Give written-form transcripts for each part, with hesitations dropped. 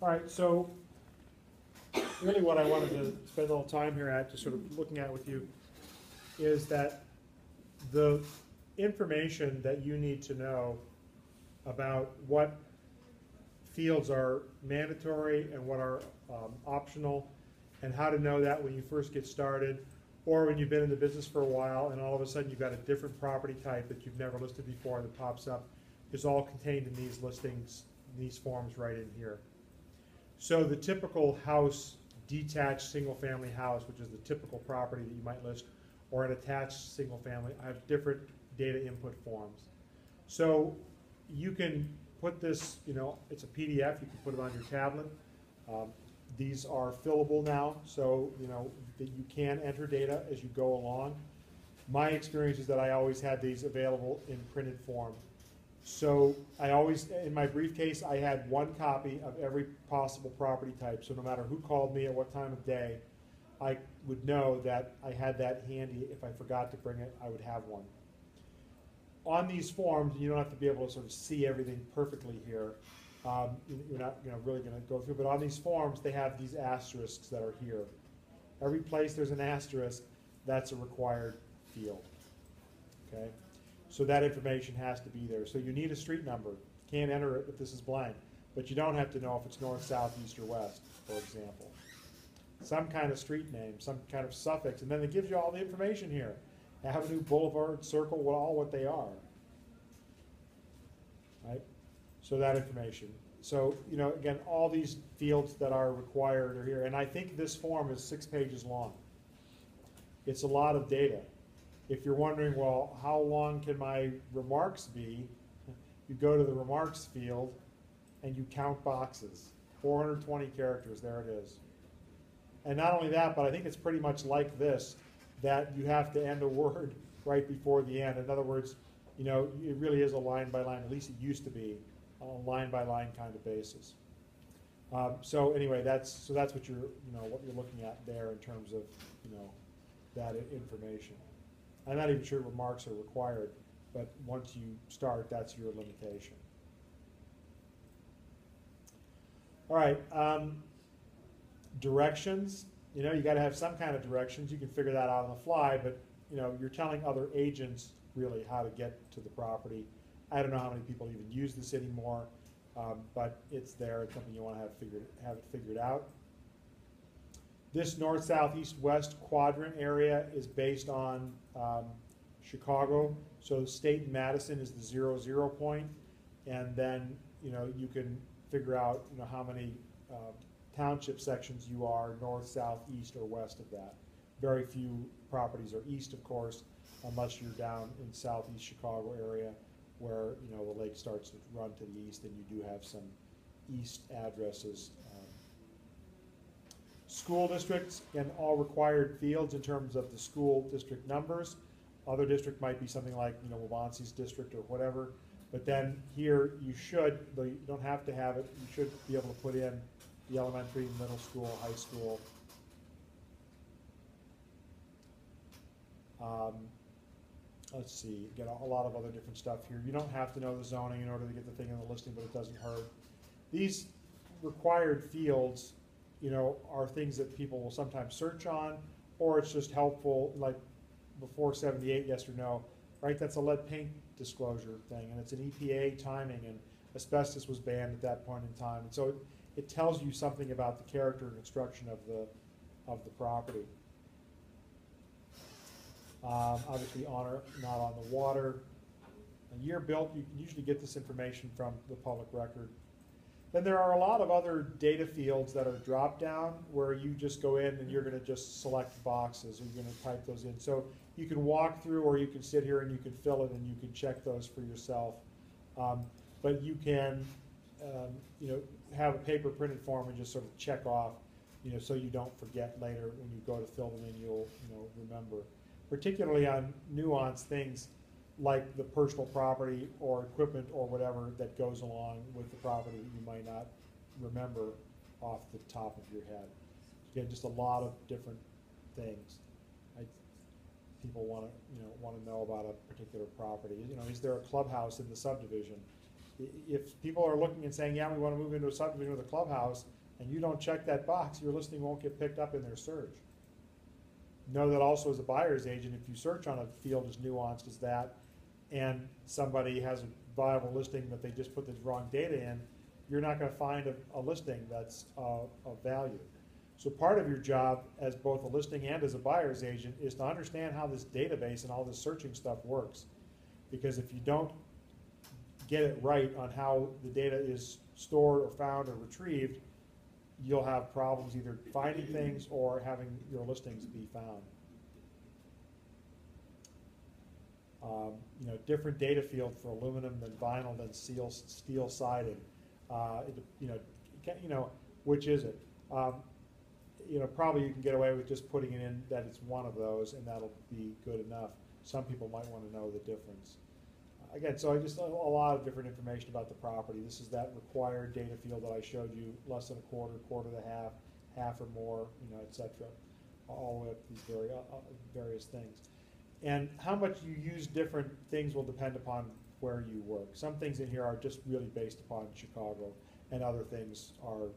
All right, so really what I wanted to spend a little time here at, just sort of looking at with you, is that the information that you need to know about what fields are mandatory and what are optional, and how to know that when you first get started, or when you've been in the business for a while and all of a sudden you've got a different property type that you've never listed before that pops up, is all contained in these listings, these forms right in here. So the typical house, detached single-family house, which is the typical property that you might list, or an attached single-family, have different data input forms. So you can put this, it's a PDF, you can put it on your tablet. These are fillable now, so that you can enter data as you go along. My experience is that I always had these available in printed form. So I always, in my briefcase, I had one copy of every possible property type. So no matter who called me at what time of day, I would know that I had that handy. If I forgot to bring it, I would have one. On these forms, you don't have to be able to sort of see everything perfectly here. You're not really going to go through, but on these forms, they have these asterisks that are here. Every place there's an asterisk, that's a required field. Okay? So that information has to be there. So you need a street number. You can't enter it if this is blank, but you don't have to know if it's north, south, east, or west, for example. Some kind of street name, some kind of suffix, and then it gives you all the information here. Avenue, boulevard, circle, all what they are. Right? So that information. So, again, all these fields that are required are here. And I think this form is 6 pages long. It's a lot of data. If you're wondering, well, how long can my remarks be? You go to the remarks field and you count boxes. 420 characters, there it is. And not only that, but I think it's pretty much like this, that you have to end a word right before the end. In other words, it really is a line by line, at least it used to be, on a line by line kind of basis. So anyway, that's what you're looking at there in terms of that information. I'm not even sure remarks are required, but once you start, that's your limitation. All right, directions. You got to have some kind of directions. You can figure that out on the fly, but you're telling other agents really how to get to the property. I don't know how many people even use this anymore, but it's there. It's something you want to have it figured out. This north, south, east, west quadrant area is based on Chicago. So the state in Madison is the 0, point, and then you can figure out how many township sections you are north, south, east, or west of that. Very few properties are east, of course, unless you're down in southeast Chicago area where the lake starts to run to the east, and you do have some east addresses. School districts and all required fields in terms of the school district numbers. Other district might be something like Wabansee's district or whatever. But then here you don't have to have it. You should be able to put in the elementary, middle school, high school. Let's see, get a lot of other different stuff here. You don't have to know the zoning in order to get the thing in the listing, but it doesn't hurt. These required fields, are things that people will sometimes search on, or it's just helpful, like before 78, yes or no, right? That's a lead paint disclosure thing, and it's an EPA timing, and asbestos was banned at that point in time. And so it tells you something about the character and construction of the property. Obviously on or not on the water. A year built, you can usually get this information from the public record. Then there are a lot of other data fields that are drop down where you just go in and you're going to just select boxes, or you're going to type those in. So you can walk through, or you can sit here and you can fill it and you can check those for yourself. But you can have a paper printed form and just sort of check off, so you don't forget later when you go to fill them in, you'll remember. Particularly on nuanced things like the personal property or equipment or whatever that goes along with the property that you might not remember off the top of your head. Again, just a lot of different things. People want to know about a particular property. Is there a clubhouse in the subdivision? If people are looking and saying, yeah, we want to move into a subdivision with a clubhouse, and you don't check that box, your listing won't get picked up in their search. Know that also as a buyer's agent, if you search on a field as nuanced as that, and somebody has a viable listing that they just put the wrong data in, you're not going to find a listing that's of value. So part of your job as both a listing and as a buyer's agent is to understand how this database and all this searching stuff works. Because if you don't get it right on how the data is stored or found or retrieved, you'll have problems either finding things or having your listings be found. Different data field for aluminum than vinyl than steel siding. Which is it? Probably you can get away with just putting it in that it's one of those, and that'll be good enough. Some people might want to know the difference. Again, so I just a lot of different information about the property. This is that required data field that I showed you, less than a quarter, quarter to half or more, etc. All the way up to these various things. And how much you use different things will depend upon where you work. Some things in here are just really based upon Chicago, and other things are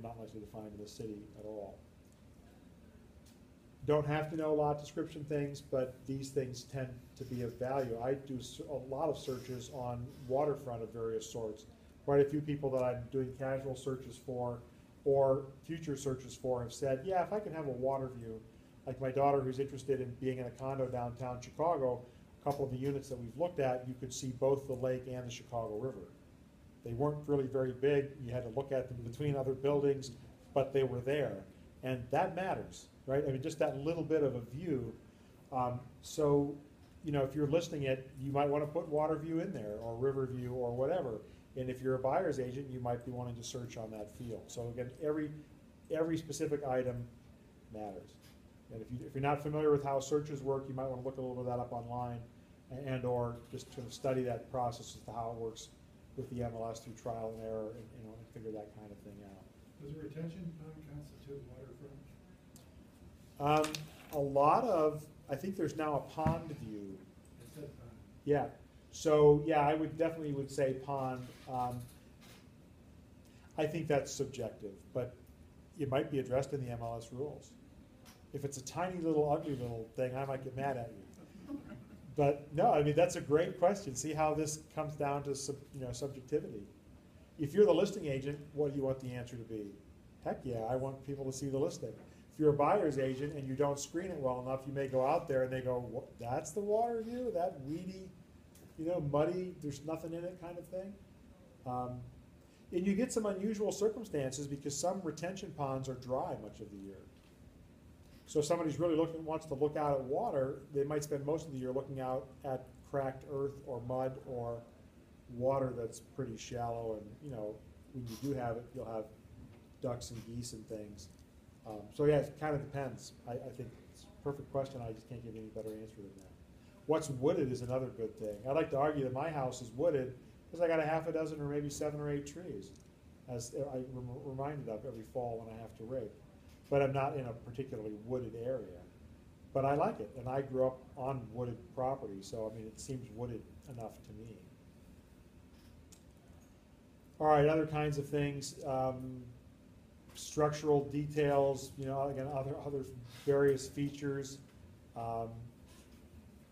not likely to find in the city at all. Don't have to know a lot of description things, but these things tend to be of value. I do a lot of searches on waterfront of various sorts. Quite a few people that I'm doing casual searches for or future searches for have said, yeah, if I can have a water view, like my daughter who's interested in being in a condo downtown Chicago, a couple of the units that we've looked at, you could see both the lake and the Chicago River. They weren't really very big. You had to look at them between other buildings, but they were there. And that matters, right? I mean, just that little bit of a view. If you're listing it, you might want to put water view in there or river view or whatever. And if you're a buyer's agent, you might be wanting to search on that field. So again, every specific item matters. And if you're not familiar with how searches work, you might want to look a little bit of that up online and or just sort of study that process as to how it works with the MLS through trial and error and figure that kind of thing out. Does a retention pond constitute waterfront? A lot of, I think there's now a pond view. It said pond. Yeah. So yeah, I would definitely say pond. I think that's subjective, but it might be addressed in the MLS rules. If it's a tiny little ugly little thing, I might get mad at you. But no, I mean, that's a great question. See how this comes down to subjectivity. If you're the listing agent, what do you want the answer to be? Heck yeah, I want people to see the listing. If you're a buyer's agent and you don't screen it well enough, you may go out there and they go, that's the water view, that weedy, muddy, there's nothing in it kind of thing. And you get some unusual circumstances because some retention ponds are dry much of the year. So if somebody's really wants to look out at water, they might spend most of the year looking out at cracked earth or mud or water that's pretty shallow, and when you do have it, you'll have ducks and geese and things. So yeah, it kind of depends. I think it's a perfect question. I just can't give you any better answer than that. What's wooded is another good thing. I like to argue that my house is wooded because I got a half a dozen or maybe 7 or 8 trees, as I'm reminded of every fall when I have to rake. But I'm not in a particularly wooded area. But I like it, and I grew up on wooded property, so I mean, it seems wooded enough to me. All right, other kinds of things, structural details, again, other various features,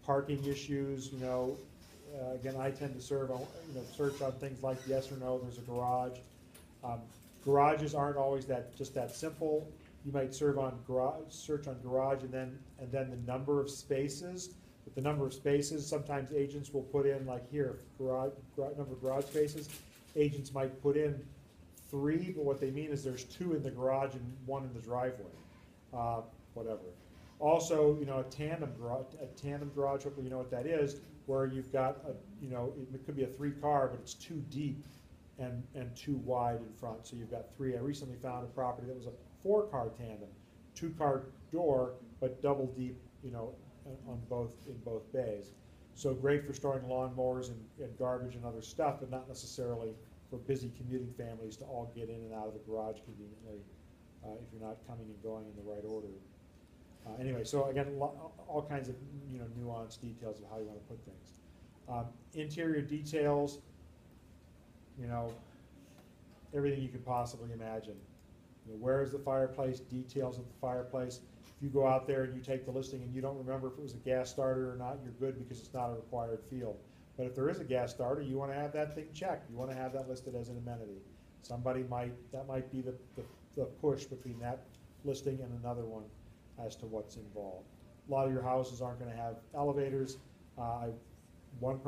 parking issues, again, I tend to search on things like yes or no, there's a garage. Garages aren't always just that simple. You might search on garage and then the number of spaces. With the number of spaces, sometimes agents will put in, like here, number of garage spaces. Agents might put in 3, but what they mean is there's 2 in the garage and 1 in the driveway, whatever. Also, a tandem garage, hopefully you know what that is, where you've got it could be a 3-car, but it's 2 deep and 2 wide in front. So you've got 3. I recently found a property that was a 4-car tandem, 2-car door, but double deep, in both bays. So great for storing lawnmowers and garbage and other stuff, but not necessarily for busy commuting families to all get in and out of the garage conveniently if you're not coming and going in the right order. Anyway, so again, all kinds of nuanced details of how you want to put things. Interior details. you know, everything you could possibly imagine. You know, where is the fireplace, details of the fireplace. If you go out there and you take the listing and you don't remember if it was a gas starter or not, you're good because it's not a required field. But if there is a gas starter, you want to have that thing checked. You want to have that listed as an amenity. That might be the push between that listing and another one as to what's involved. A lot of your houses aren't going to have elevators. One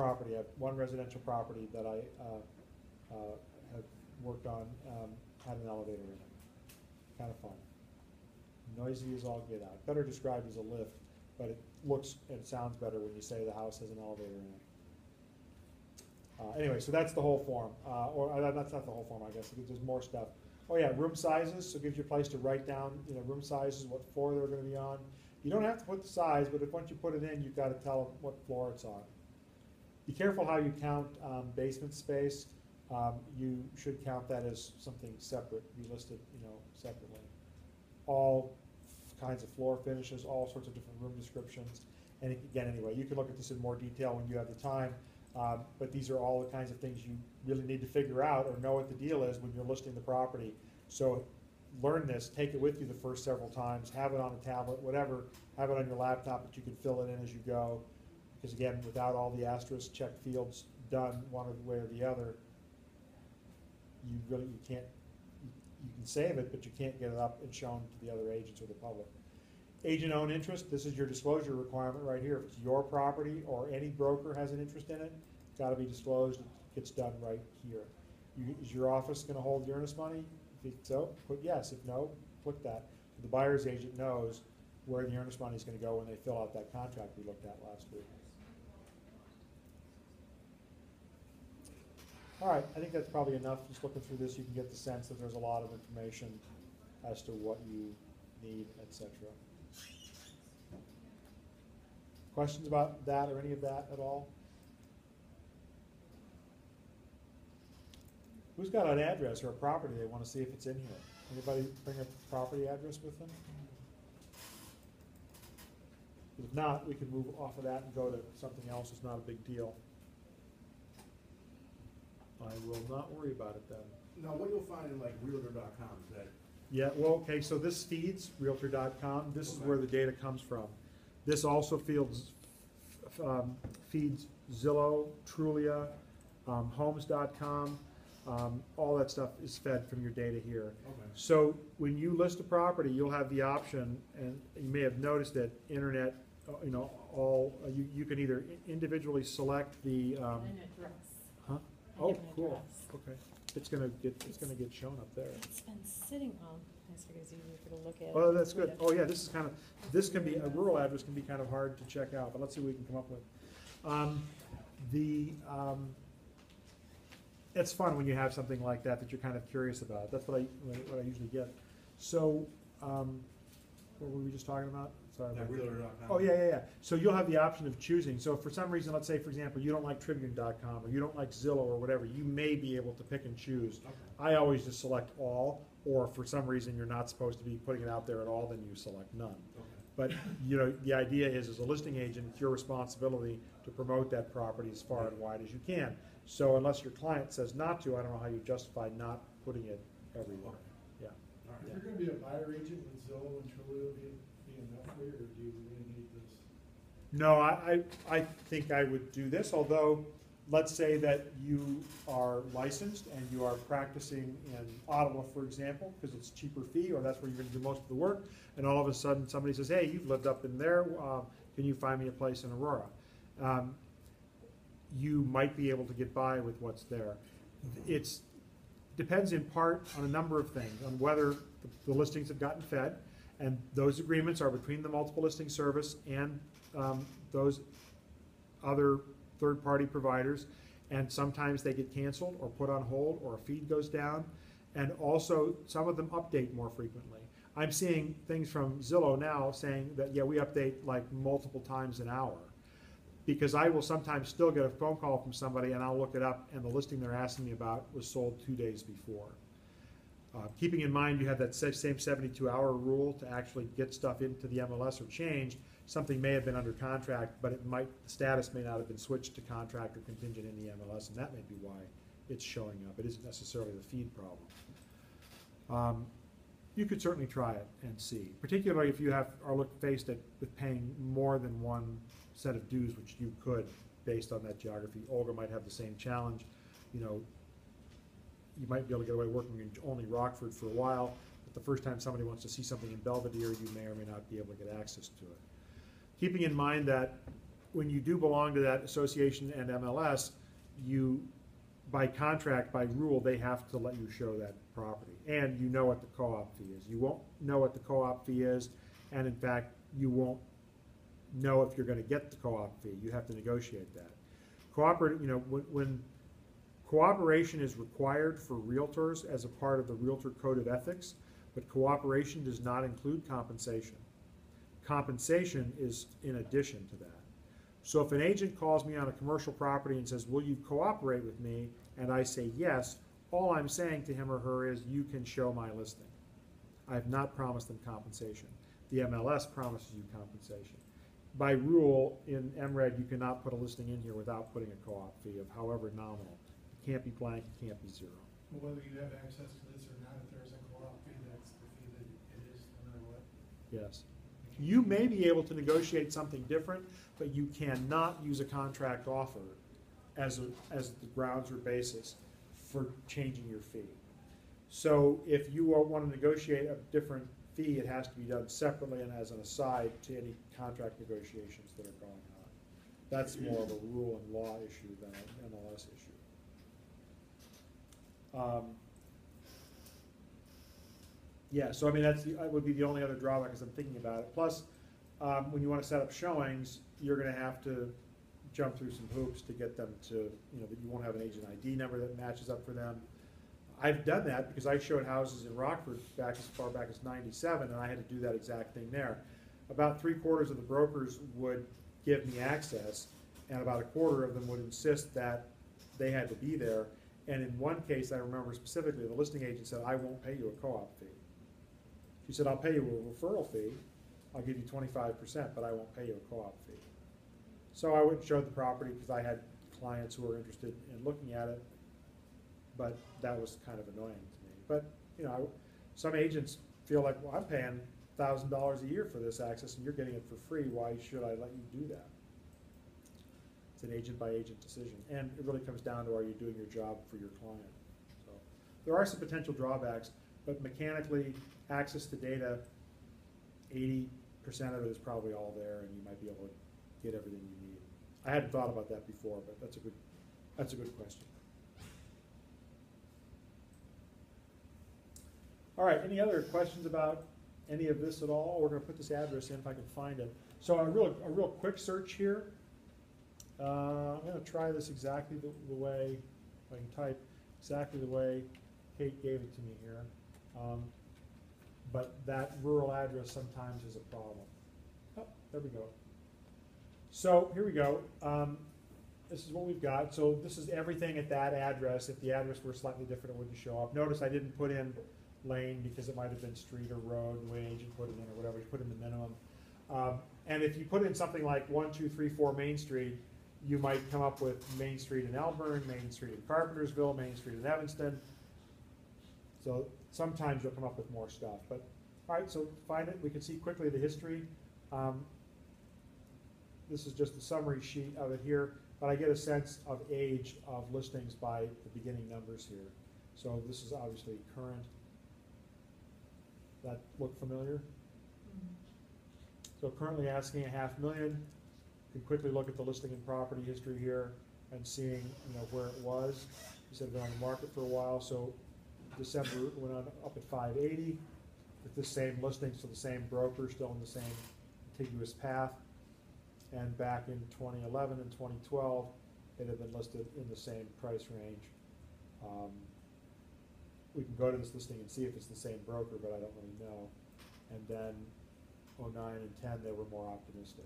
residential property that I have worked on had an elevator in it. Kind of fun. Noisy as all get out. Better described as a lift, but it looks and sounds better when you say the house has an elevator in it. Anyway, so that's the whole form, that's not the whole form, I guess. There's more stuff. Oh yeah, room sizes. So it gives you a place to write down, you know, room sizes, what floor they're going to be on. You don't have to put the size, but once you put it in, you've got to tell them what floor it's on. Be careful how you count basement space. You should count that as something separate, be listed, you know, separately. All kinds of floor finishes, all sorts of different room descriptions. And again, anyway, you can look at this in more detail when you have the time. But these are all the kinds of things you really need to figure out or know what the deal is when you're listing the property. So learn this, take it with you the first several times, have it on a tablet, whatever, have it on your laptop, but you can fill it in as you go. Because again, without all the asterisk check fields done one way or the other, you can save it, but you can't get it up and shown to the other agents or the public. Agent-owned interest, this is your disclosure requirement right here. If it's your property or any broker has an interest in it, it's got to be disclosed. It gets done right here. Is your office going to hold the earnest money? If so, put yes. If no, click that. The buyer's agent knows where the earnest money is going to go when they fill out that contract we looked at last week. All right, I think that's probably enough. Just looking through this, you can get the sense that there's a lot of information as to what you need, etc. Questions about that or any of that at all? Who's got an address or a property they want to see if it's in here? Anybody bring a property address with them? If not, we can move off of that and go to something else. It's not a big deal. I will not worry about it then. Now, what you'll find in like realtor.com is that. Yeah, well, okay, so this feeds realtor.com. This is where the data comes from. This also feeds Zillow, Trulia, homes.com. All that stuff is fed from your data here. Okay. So when you list a property, you'll have the option, and you may have noticed that internet, you know, you can either individually select the. An address. Huh? A Oh, different cool. address. Okay, it's gonna get shown up there. It's been sitting on, I just figured it's easier for to look at. Oh, that's good. Oh, yeah, this can be, a rural address can be kind of hard to check out, but let's see what we can come up with. It's fun when you have something like that you're kind of curious about. That's what I usually get. So, what were we just talking about? Sorry. That realtor.com. Oh, yeah. So you'll have the option of choosing. So if for some reason, let's say, for example, you don't like Tribune.com or you don't like Zillow or whatever, you may be able to pick and choose. Okay. I always just select all, or if for some reason you're not supposed to be putting it out there at all, then you select none. Okay. But, you know, the idea is, as a listing agent, it's your responsibility to promote that property as far and wide as you can. So unless your client says not to, I don't know how you justify not putting it everywhere. Yeah. All If right. you're gonna be a buyer agent, would Zillow and Trulia be enough for you, or do you really need this? No, I think I would do this, although let's say that you are licensed and you are practicing in Ottawa, for example, because it's cheaper fee, or that's where you're going to do most of the work, and all of a sudden somebody says, hey, you've lived up in there, can you find me a place in Aurora? You might be able to get by with what's there. It depends in part on a number of things, on whether the listings have gotten fed, and those agreements are between the multiple listing service and those other third-party providers, and sometimes they get canceled or put on hold, or a feed goes down, and also some of them update more frequently. I'm seeing things from Zillow now saying that, yeah, we update like multiple times an hour, because I will sometimes still get a phone call from somebody and I'll look it up and the listing they're asking me about was sold 2 days before. Keeping in mind you have that same 72-hour rule to actually get stuff into the MLS or changed. Something may have been under contract, but the status may not have been switched to contract or contingent in the MLS, and that may be why it's showing up. It isn't necessarily the feed problem. You could certainly try it and see, particularly if you are faced with paying more than one set of dues, which you could based on that geography. Olga might have the same challenge. You know, you might be able to get away working in only Rockford for a while, but the first time somebody wants to see something in Belvedere, you may or may not be able to get access to it. Keeping in mind that when you do belong to that association and MLS, by contract, by rule, they have to let you show that property. And you know what the co-op fee is. You won't know what the co-op fee is, and in fact, you won't know if you're going to get the co-op fee. You have to negotiate that. When cooperation is required for realtors as a part of the Realtor Code of Ethics, but cooperation does not include compensation. Compensation is in addition to that. So if an agent calls me on a commercial property and says, will you cooperate with me? And I say yes, all I'm saying to him or her is, you can show my listing. I have not promised them compensation. The MLS promises you compensation. By rule, in MRED, you cannot put a listing in here without putting a co-op fee of however nominal. It can't be blank, it can't be zero. Well, whether you have access to this or not, if there's a co-op fee, that's the fee that it is, no matter what. Yes. You may be able to negotiate something different, but you cannot use a contract offer as the grounds or basis for changing your fee. So if you want to negotiate a different fee, it has to be done separately and as an aside to any contract negotiations that are going on. That's more of a rule and law issue than an MLS issue. Yeah, so I mean, that would be the only other drawback as I'm thinking about it. Plus, when you want to set up showings, you're going to have to jump through some hoops to get them to, that you won't have an agent ID number that matches up for them. I've done that because I showed houses in Rockford back as far back as '97, and I had to do that exact thing there. About 3/4 of the brokers would give me access, and about 1/4 of them would insist that they had to be there. And in one case, I remember specifically, the listing agent said, I won't pay you a co-op fee. She said, I'll pay you a referral fee. I'll give you 25%, but I won't pay you a co-op fee. So I went and showed the property because I had clients who were interested in looking at it, but that was kind of annoying to me. But, some agents feel like, well, I'm paying $1,000 a year for this access and you're getting it for free. Why should I let you do that? It's an agent by agent decision. And it really comes down to, are you doing your job for your client? So there are some potential drawbacks, but mechanically, access to data, 80% of it is probably all there, and you might be able to get everything you need. I hadn't thought about that before, but that's a good question. All right, any other questions about any of this at all? We're going to put this address in if I can find it. So a real quick search here. I'm going to try this exactly the way, if I can type exactly the way Kate gave it to me here. But that rural address sometimes is a problem. Oh, there we go. So here we go. This is what we've got. So this is everything at that address. If the address were slightly different, it wouldn't show up. Notice I didn't put in lane because it might have been street or road, the way agent put it in or whatever. You put in the minimum. And if you put in something like 1, 2, 3, 4 Main Street, you might come up with Main Street in Elburn, Main Street in Carpentersville, Main Street in Evanston. So sometimes you'll come up with more stuff. But all right, so find it. We can see quickly the history. This is just the summary sheet of it here, but I get a sense of age of listings by the beginning numbers here. So this is obviously current. That look familiar? Mm-hmm. So currently asking $500,000. You can quickly look at the listing and property history here and seeing where it was. You said it's been on the market for a while, so December it went on up at 580 with the same listing, so the same broker still in the same contiguous path. And back in 2011 and 2012, it had been listed in the same price range. We can go to this listing and see if it's the same broker, but I don't really know. And then 09 and 10, they were more optimistic.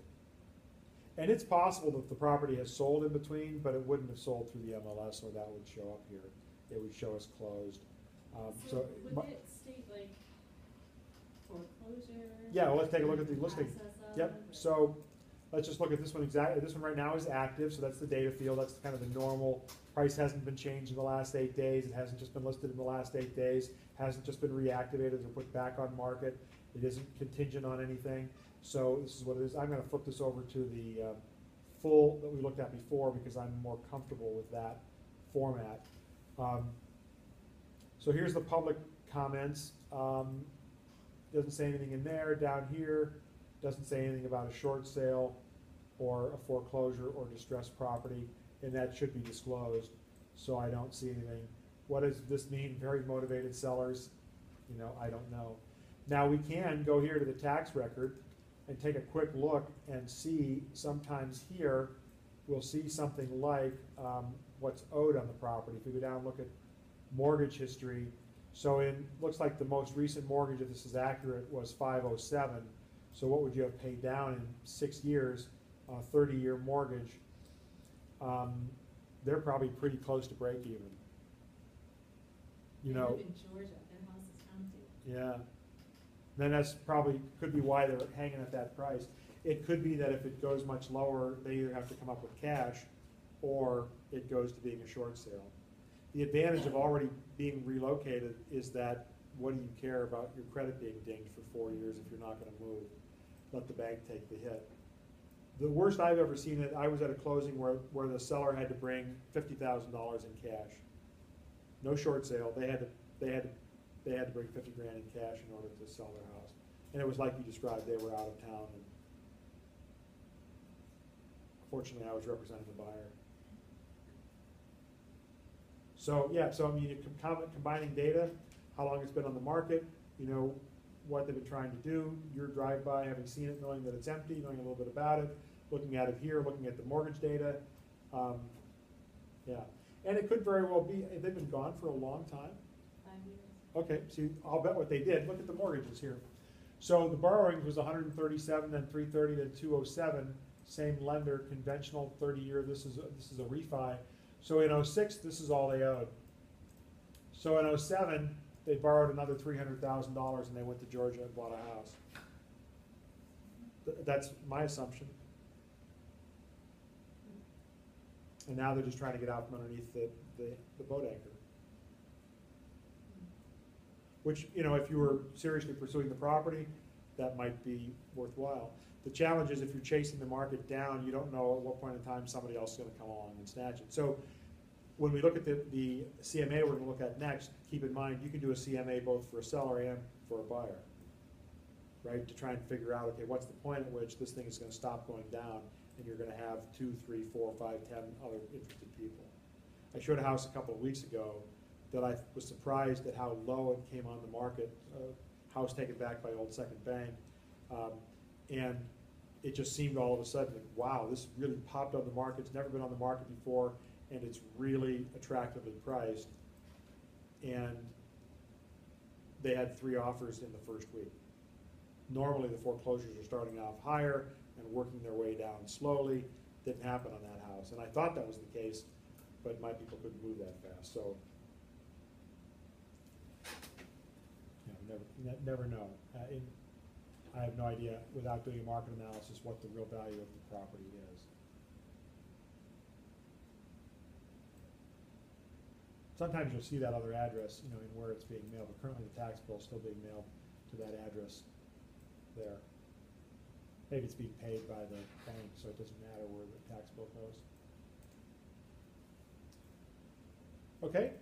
And it's possible that the property has sold in between, but it wouldn't have sold through the MLS, or that would show up here. It would show us closed. So would it state like foreclosure? Yeah, well, let's take a look at the listing. Yep. So let's just look at this one exactly. This one right now is active, so that's the data field. That's kind of the normal. Price hasn't been changed in the last 8 days. It hasn't just been listed in the last 8 days. Hasn't just been reactivated or put back on market. It isn't contingent on anything. So this is what it is. I'm going to flip this over to the full that we looked at before because I'm more comfortable with that format. So here's the public comments. Doesn't say anything in there. Down here, doesn't say anything about a short sale or a foreclosure or distressed property, and that should be disclosed. So I don't see anything. What does this mean? Very motivated sellers? You know, I don't know. Now we can go here to the tax record and take a quick look and see. Sometimes here we'll see something like what's owed on the property. If we go down and look at mortgage history, so in looks like the most recent mortgage, if this is accurate, was 507. So what would you have paid down in 6 years on a 30-year mortgage? They're probably pretty close to break even. You They know, live in Georgia, their house is empty. yeah. Then that's probably, could be why they're hanging at that price. It could be that if it goes much lower, they either have to come up with cash or it goes to being a short sale. The advantage of already being relocated is that what do you care about your credit being dinged for 4 years if you're not gonna move? Let the bank take the hit. The worst I've ever seen it, I was at a closing where the seller had to bring $50,000 in cash. No short sale, they had to bring 50 grand in cash in order to sell their house. And it was like you described, they were out of town. And fortunately, I was representing the buyer. So yeah, so I mean, combining data, how long it's been on the market, you know, what they've been trying to do, your drive-by, having seen it, knowing that it's empty, knowing a little bit about it, looking at it here, looking at the mortgage data. Yeah, and it could very well be, they've been gone for a long time. 5 years. Okay, see, I'll bet what they did. Look at the mortgages here. So the borrowing was 137, then 330, then 207. Same lender, conventional 30-year. This is a refi. So in 06, this is all they owed. So in 07, they borrowed another $300,000 and they went to Georgia and bought a house. That's my assumption. And now they're just trying to get out from underneath the boat anchor. Which, you know, if you were seriously pursuing the property, that might be worthwhile. The challenge is if you're chasing the market down, you don't know at what point in time somebody else is going to come along and snatch it. So when we look at the CMA we're going to look at next, keep in mind you can do a CMA both for a seller and for a buyer, right? To try and figure out, okay, what's the point at which this thing is going to stop going down and you're going to have 2, 3, 4, 5, 10 other interested people. I showed a house a couple of weeks ago that I was surprised at how low it came on the market, house taken back by Old Second Bank, and it just seemed all of a sudden, like, wow, this really popped on the market. It's never been on the market before, and it's really attractively priced. And they had 3 offers in the first week. Normally, the foreclosures are starting off higher and working their way down slowly. Didn't happen on that house, and I thought that was the case, but my people couldn't move that fast. So, you know, never know. I have no idea, without doing a market analysis, what the real value of the property is. Sometimes you'll see that other address, you know, in where it's being mailed, but currently the tax bill is still being mailed to that address there. Maybe it's being paid by the bank, so it doesn't matter where the tax bill goes. Okay?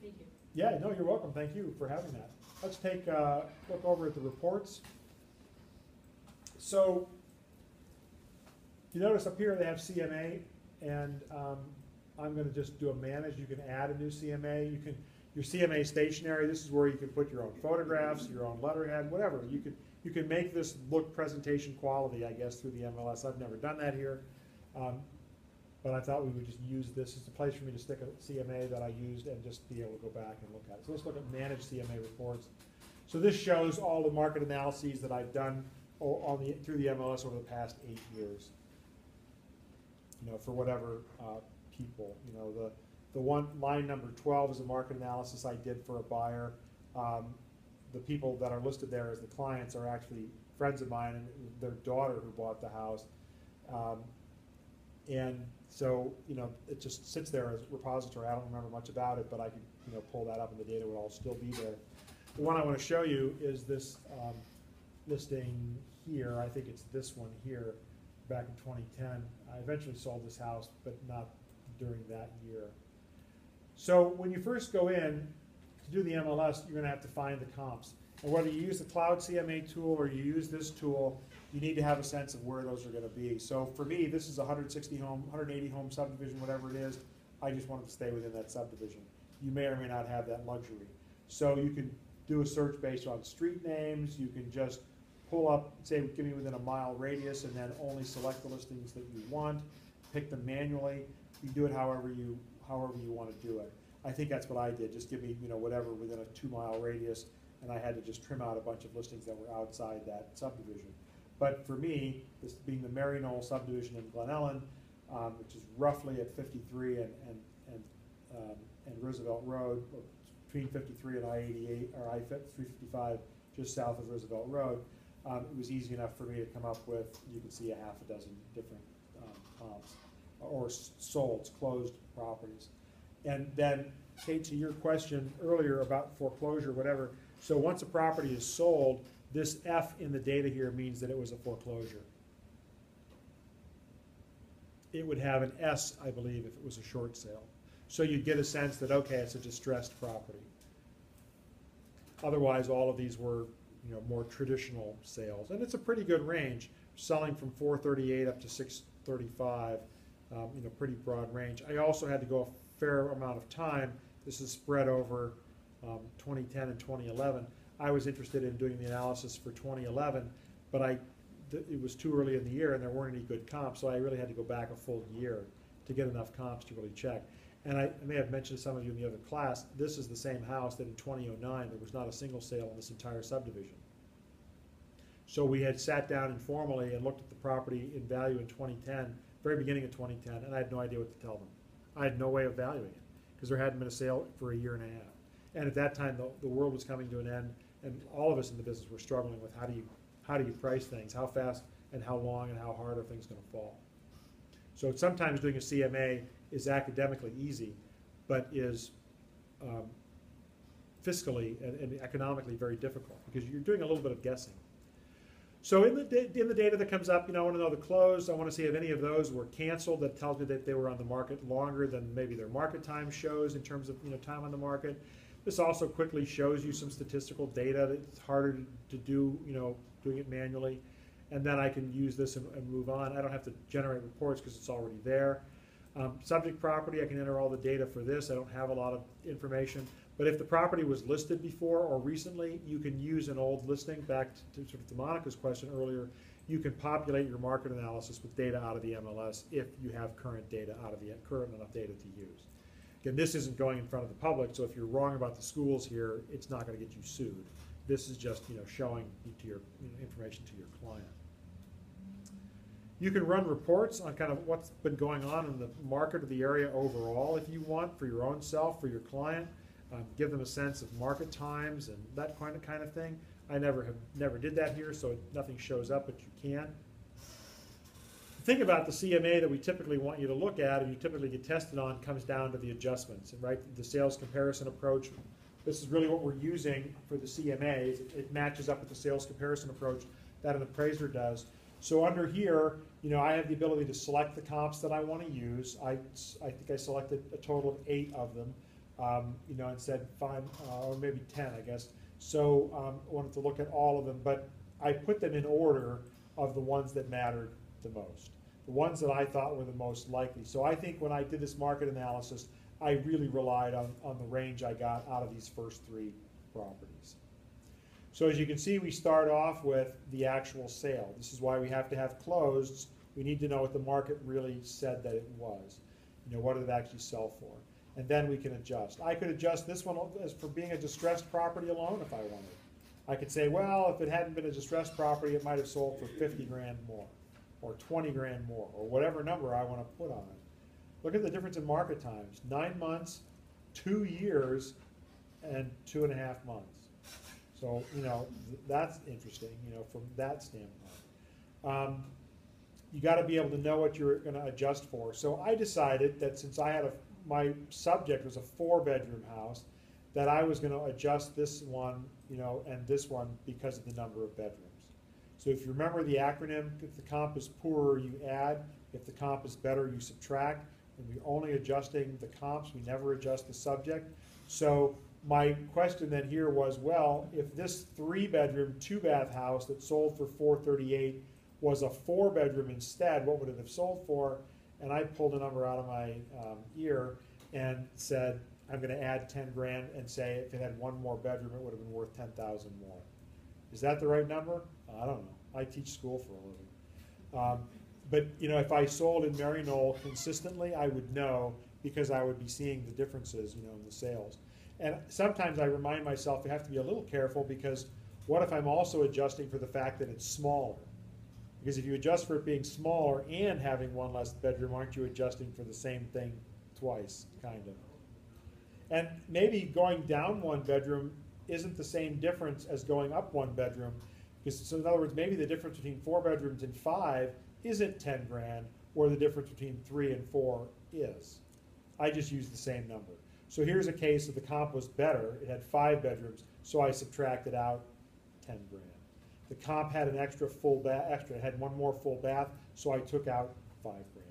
Thank you. Yeah, no, you're welcome. Thank you for having that. Let's take a look over at the reports. So, you notice up here they have CMA, and I'm going to just do a manage. You can add a new CMA. You can, your CMA stationary. This is where you can put your own photographs, your own letterhead, whatever. You can make this look presentation quality, I guess, through the MLS. I've never done that here, but I thought we would just use this as a place for me to stick a CMA that I used and just be able to go back and look at it. So let's look at manage CMA reports. So this shows all the market analyses that I've done through the MLS over the past 8 years. You know, for whatever people. You know, the one line number 12 is a market analysis I did for a buyer. The people that are listed there as the clients are actually friends of mine and their daughter who bought the house. And so, it just sits there as a repository. I don't remember much about it, but I could, pull that up and the data would all still be there. The one I want to show you is this listing here. I think it's this one here, back in 2010. I eventually sold this house, but not during that year. So when you first go in to do the MLS, you're going to have to find the comps. And whether you use the Cloud CMA tool or you use this tool, you need to have a sense of where those are going to be. So for me, this is a 160 home, 180 home subdivision, whatever it is. I just wanted to stay within that subdivision. You may or may not have that luxury. So you can do a search based on street names. You can just pull up, say, give me within a mile radius, and then only select the listings that you want. Pick them manually. You do it however you want to do it. I think that's what I did. Just give me, whatever within a 2-mile radius, and I had to just trim out a bunch of listings that were outside that subdivision. But for me, this being the Mary Knoll subdivision in Glen Ellen, which is roughly at 53 and Roosevelt Road, or between 53 and I-88 or I-355, just south of Roosevelt Road, it was easy enough for me to come up with, you can see, a half a dozen different comps, or sold, closed properties. And then, Kate, to your question earlier about foreclosure, whatever, so once a property is sold, this F in the data here means that it was a foreclosure. It would have an S, I believe, if it was a short sale. So you'd get a sense that, okay, it's a distressed property. Otherwise, all of these were, more traditional sales. And it's a pretty good range, selling from 438 up to 635, pretty broad range. I also had to go a fair amount of time. This is spread over 2010 and 2011. I was interested in doing the analysis for 2011, but it was too early in the year and there weren't any good comps, so I really had to go back a full year to get enough comps to really check. And I may have mentioned to some of you in the other class, this is the same house that in 2009 there was not a single sale in this entire subdivision. So we had sat down informally and looked at the property in value in 2010, very beginning of 2010, and I had no idea what to tell them. I had no way of valuing it because there hadn't been a sale for a year and a half. And at that time, the world was coming to an end, and all of us in the business were struggling with how do you price things, how fast and how long and how hard are things going to fall. So sometimes doing a CMA is academically easy, but is fiscally and economically very difficult because you're doing a little bit of guessing. So in the data that comes up, I want to know the close. I want to see if any of those were canceled. That tells me that they were on the market longer than maybe their market time shows in terms of time on the market. This also quickly shows you some statistical data that's harder to do, doing it manually. And then I can use this and move on. I don't have to generate reports because it's already there. Subject property, I can enter all the data for this. I don't have a lot of information. But if the property was listed before or recently, you can use an old listing. Back to Monica's question earlier, you can populate your market analysis with data out of the MLS if you have current enough data to use. Again, this isn't going in front of the public, so if you're wrong about the schools here, it's not going to get you sued. This is just showing to your information to your client. You can run reports on kind of what's been going on in the market or the area overall if you want, for your own self, for your client. Give them a sense of market times and that kind of thing. I never did that here, so nothing shows up, but you can. The thing about the CMA that we typically want you to look at and you typically get tested on comes down to the adjustments, right? The sales comparison approach. This is really what we're using for the CMA. It matches up with the sales comparison approach that an appraiser does. So under here, I have the ability to select the comps that I want to use. I think I selected a total of 8 of them, and said 5 or maybe 10, I guess. So I wanted to look at all of them, but I put them in order of the ones that mattered the most, the ones that I thought were the most likely. So I think when I did this market analysis, I really relied on the range I got out of these first 3 properties. So as you can see, we start off with the actual sale. This is why we have to have closed. We need to know what the market really said that it was. What did it actually sell for? And then we can adjust. I could adjust this one as for being a distressed property alone if I wanted. I could say, well, if it hadn't been a distressed property, it might have sold for 50 grand more, or 20 grand more, or whatever number I want to put on it. Look at the difference in market times. 9 months, 2 years, and 2.5 months. So, that's interesting, from that standpoint. You gotta be able to know what you're gonna adjust for. So I decided that since I had my subject was a 4-bedroom house, that I was gonna adjust this one, and this one because of the number of bedrooms. So if you remember the acronym, if the comp is poorer, you add. If the comp is better, you subtract. And we're only adjusting the comps, we never adjust the subject. So my question then here was, well, if this 3-bedroom, 2-bath house that sold for $438 was a 4-bedroom instead, what would it have sold for? And I pulled a number out of my ear and said, I'm gonna add 10 grand and say if it had one more bedroom, it would have been worth 10,000 more. Is that the right number? I don't know. I teach school for a living. But if I sold in Maryknoll consistently, I would know because I would be seeing the differences, in the sales. And sometimes I remind myself you have to be a little careful because what if I'm also adjusting for the fact that it's smaller? Because if you adjust for it being smaller and having one less bedroom, aren't you adjusting for the same thing twice, kind of? And maybe going down 1 bedroom isn't the same difference as going up 1 bedroom. So in other words, maybe the difference between 4 bedrooms and 5 isn't 10 grand, or the difference between 3 and 4 is. I just used the same number. So here's a case of the comp was better. It had 5 bedrooms, so I subtracted out 10 grand. The comp had an extra full bath, it had one more full bath, so I took out 5 grand.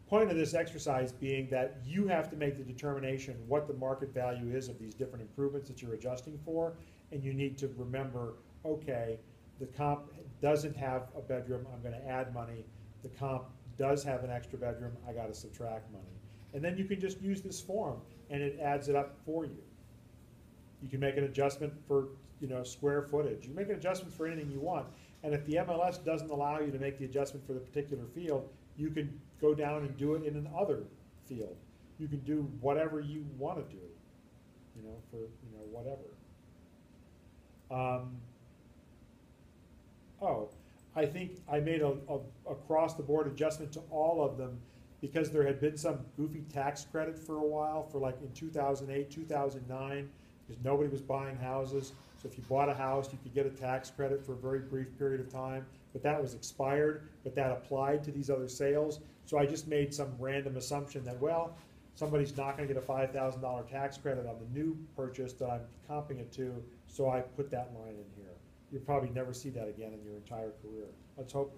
Point of this exercise being that you have to make the determination what the market value is of these different improvements that you're adjusting for, and you need to remember, okay, the comp doesn't have a bedroom, I'm gonna add money. The comp does have an extra bedroom, I gotta subtract money. And then you can just use this form and it adds it up for you. You can make an adjustment for square footage. You make an adjustment for anything you want. And if the MLS doesn't allow you to make the adjustment for the particular field, you can go down and do it in another field. You can do whatever you want to do, for whatever. I think I made a across-the-board adjustment to all of them because there had been some goofy tax credit for a while, for like in 2008, 2009, because nobody was buying houses. So if you bought a house, you could get a tax credit for a very brief period of time, but that was expired, but that applied to these other sales. So I just made some random assumption that, well, somebody's not gonna get a $5,000 tax credit on the new purchase that I'm comping it to, so I put that line in here. You'll probably never see that again in your entire career. Let's hope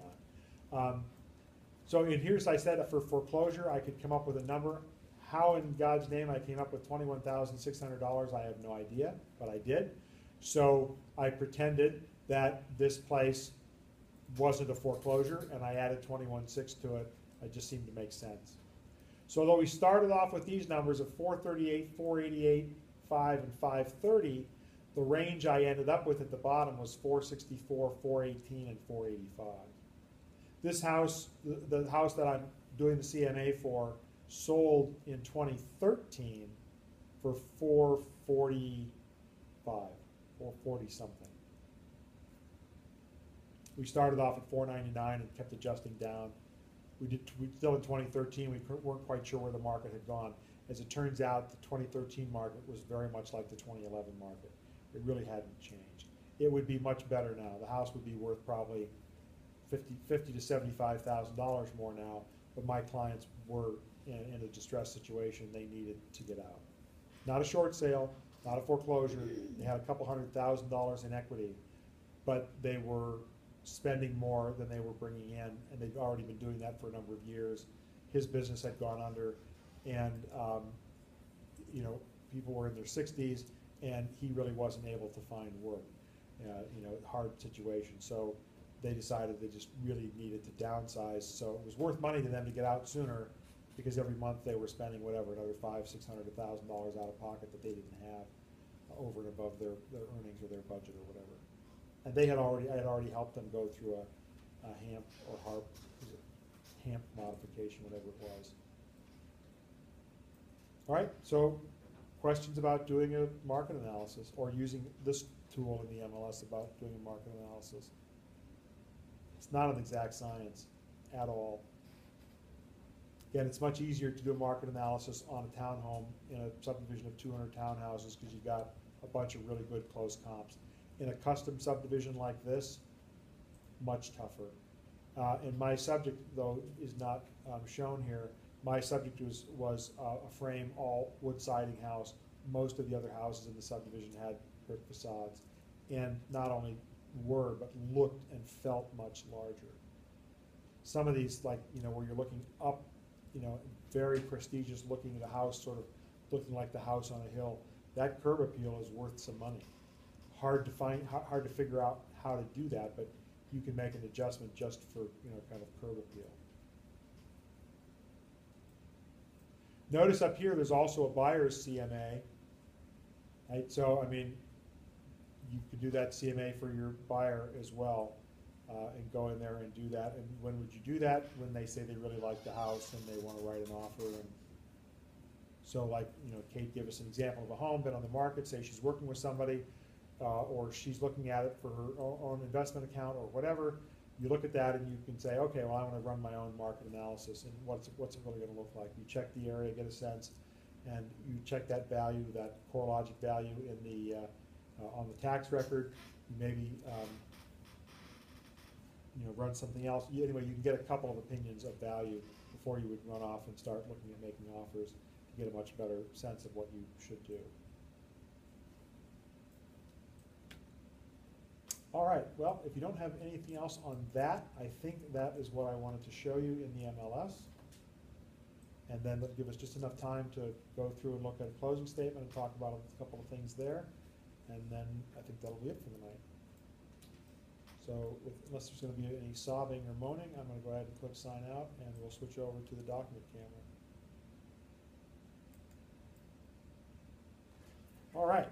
not. So in here's, I said for foreclosure, I could come up with a number. How in God's name I came up with $21,600, I have no idea, but I did. So I pretended that this place wasn't a foreclosure, and I added 21.6 to it. It just seemed to make sense. So although we started off with these numbers of 438, 488, 5, and 530, the range I ended up with at the bottom was 464, 418, and 485. This house, the house that I'm doing the CMA for, sold in 2013 for 445, 440 something. We started off at 499 and kept adjusting down. We still in 2013, we weren't quite sure where the market had gone. As it turns out, the 2013 market was very much like the 2011 market. It really hadn't changed. It would be much better now. The house would be worth probably $50,000 to $75,000 more now, but my clients were in a distressed situation. They needed to get out. Not a short sale, not a foreclosure. They had a couple $100,000 in equity, but they were spending more than they were bringing in, and they've already been doing that for a number of years. His business had gone under, and people were in their 60s, and he really wasn't able to find work. Hard situation. So they decided they just really needed to downsize. So it was worth money to them to get out sooner, because every month they were spending whatever, another $500,000, $600,000, $1,000 out of pocket that they didn't have over and above their earnings or their budget or whatever. And I had already helped them go through a HAMP or HARP, HAMP modification, whatever it was. All right, so questions about doing a market analysis or using this tool in the MLS about doing a market analysis? It's not an exact science at all. Again, it's much easier to do a market analysis on a townhome in a subdivision of 200 townhouses because you've got a bunch of really good close comps. in a custom subdivision like this, much tougher. And my subject, though, is not shown here. My subject was a frame, all wood siding house. Most of the other houses in the subdivision had brick facades, and not only were, but looked and felt much larger. Some of these, like, you know, where you're looking up, you know, very prestigious looking at a house, sort of looking like the house on a hill, that curb appeal is worth some money. Hard to find, hard to figure out how to do that, but you can make an adjustment just for, you know, kind of curb appeal. Notice up here there's also a buyer's CMA, right? So, I mean, you could do that CMA for your buyer as well, and go in there and do that. And when would you do that? When they say they really like the house and they want to write an offer. And so, like, you know, Kate gave us an example of a home, been on the market, say she's working with somebody, or she's looking at it for her own investment account or whatever. You look at that and you can say, okay, well, I want to run my own market analysis, and what's it really going to look like? You check the area, get a sense, and you check that value, that CoreLogic value in the on the tax record. You maybe you know, run something else. Anyway, you can get a couple of opinions of value before you would run off and start looking at making offers to get a much better sense of what you should do. All right, well, if you don't have anything else on that, I think that is what I wanted to show you in the MLS. And then that'll give us just enough time to go through and look at a closing statement and talk about a couple of things there. And then I think that'll be it for the night. So unless there's going to be any sobbing or moaning, I'm going to go ahead and click sign out, and we'll switch over to the document camera. All right.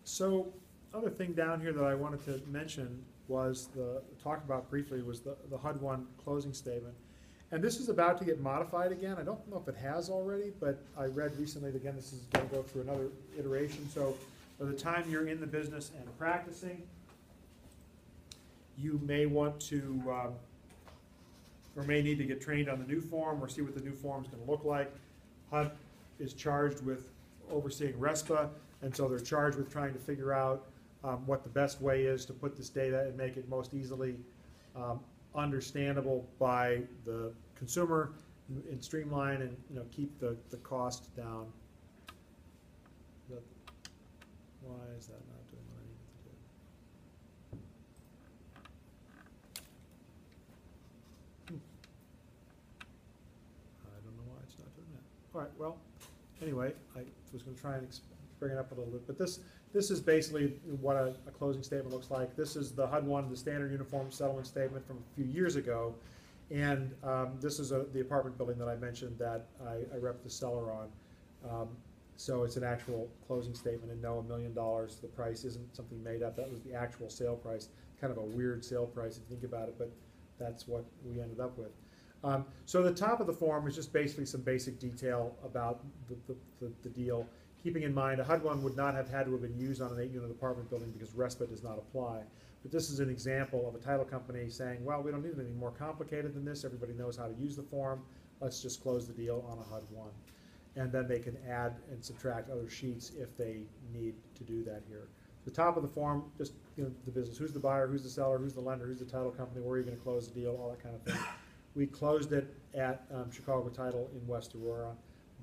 So, other thing down here that I wanted to mention was talk about briefly was the HUD-1 closing statement. And this is about to get modified again. I don't know if it has already, but I read recently that, again, this is going to go through another iteration. So by the time you're in the business and practicing, you may want to, or may need to get trained on the new form or see what the new form is going to look like. HUD is charged with overseeing RESPA, and so they're charged with trying to figure out what the best way is to put this data and make it most easily understandable by the consumer and streamline and, you know, keep the cost down. Why is that not doing what I need it to do? I don't know why it's not doing that. All right, well, anyway, I was going to try and bring it up a little bit, but this is basically what a closing statement looks like. This is the HUD-1, the Standard Uniform Settlement Statement from a few years ago, and this is the apartment building that I mentioned that I rep the seller on. So it's an actual closing statement, and no, $1 million. The price isn't something made up. That was the actual sale price. Kind of a weird sale price if you think about it, but that's what we ended up with. So the top of the form is just basically some basic detail about the deal. Keeping in mind, a HUD-1 would not have had to have been used on an 8-unit apartment building because RESPA does not apply. But this is an example of a title company saying, well, we don't need anything more complicated than this. Everybody knows how to use the form. Let's just close the deal on a HUD-1. And then they can add and subtract other sheets if they need to do that here. The top of the form, just, you know, the business. Who's the buyer? Who's the seller? Who's the lender? Who's the title company? Where are you going to close the deal? All that kind of thing. We closed it at Chicago Title in West Aurora.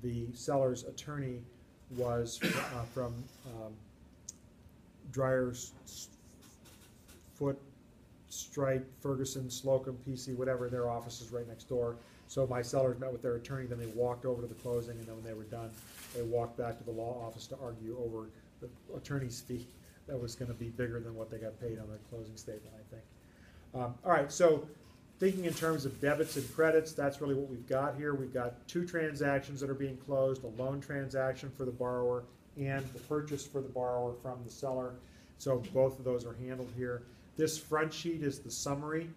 The seller's attorney was from Dryer's, Foot, Stripe, Ferguson, Slocum, PC, whatever, their office is right next door. So my sellers met with their attorney, then they walked over to the closing, and then when they were done, they walked back to the law office to argue over the attorney's fee that was going to be bigger than what they got paid on their closing statement, I think. All right, so thinking in terms of debits and credits, that's really what we've got here. We've got 2 transactions that are being closed, a loan transaction for the borrower and the purchase for the borrower from the seller. So both of those are handled here. This front sheet is the summary.